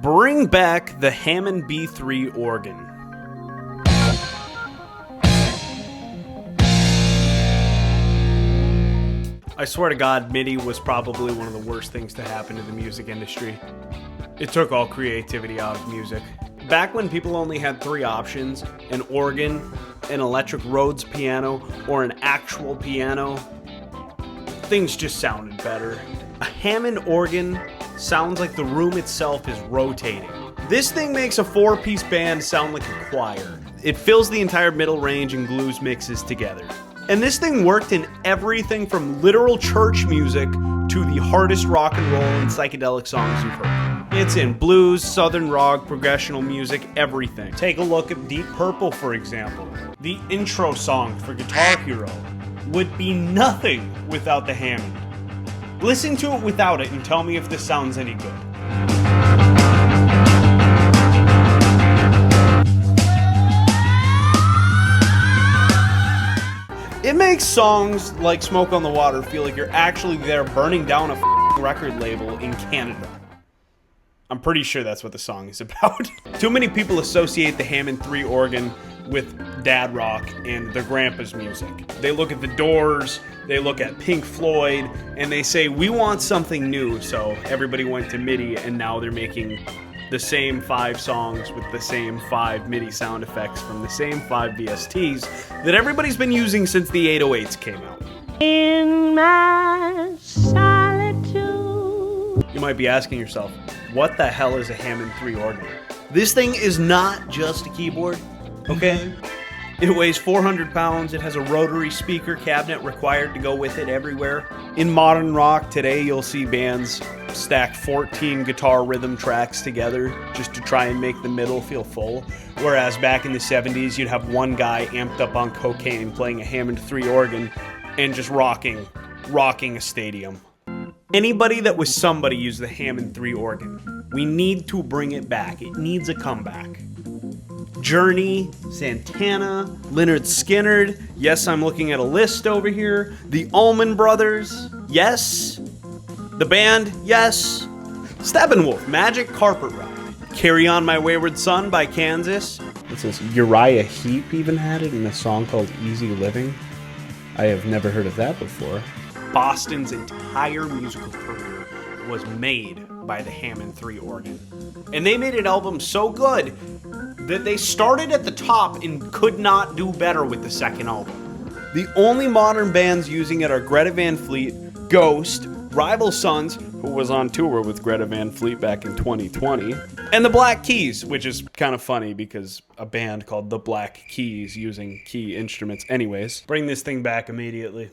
Bring back the Hammond B3 organ. I swear to God, MIDI was probably one of the worst things to happen to the music industry. It took all creativity out of music. Back when people only had three options, an organ, an electric Rhodes piano, or an actual piano, things just sounded better. A Hammond organ sounds like the room itself is rotating. This thing makes a four-piece band sound like a choir. It fills the entire middle range and glues mixes together. And this thing worked in everything from literal church music to the hardest rock and roll and psychedelic songs you've heard. It's in blues, southern rock, progressional music, everything. Take a look at Deep Purple, for example. The intro song for Guitar Hero would be nothing without the Hammond. Listen to it without it and tell me if this sounds any good. It makes songs like Smoke on the Water feel like you're actually there burning down a record label in Canada. I'm pretty sure that's what the song is about. Too many people associate the Hammond 3 organ with dad rock and their grandpa's music. They look at the Doors, they look at Pink Floyd, and they say, we want something new, so everybody went to MIDI, and now they're making the same 5 songs with the same 5 MIDI sound effects from the same 5 VSTs that everybody's been using since the 808s came out. In my solitude. You might be asking yourself, what the hell is a Hammond 3 organ? This thing is not just a keyboard, okay? It weighs 400 pounds. It has a rotary speaker cabinet required to go with it everywhere. In modern rock today, you'll see bands stack 14 guitar rhythm tracks together just to try and make the middle feel full. Whereas back in the 70s, you'd have one guy amped up on cocaine playing a Hammond 3 organ and just rocking a stadium. Anybody that was somebody used the Hammond 3 organ. We need to bring it back. It needs a comeback. Journey, Santana, Lynyrd Skynyrd, yes, I'm looking at a list over here, the Allman Brothers, yes, the band, yes, Steppenwolf, Magic Carpet Ride, Carry On My Wayward Son by Kansas. What's this? Uriah Heep even had it in a song called Easy Living. I have never heard of that before. Boston's entire musical career was made by the Hammond 3 organ. And they made an album so good that they started at the top and could not do better with the second album. The only modern bands using it are Greta Van Fleet, Ghost, Rival Sons, who was on tour with Greta Van Fleet back in 2020, and the Black Keys, which is kind of funny because a band called the Black Keys using key instruments anyways. Bring this thing back immediately.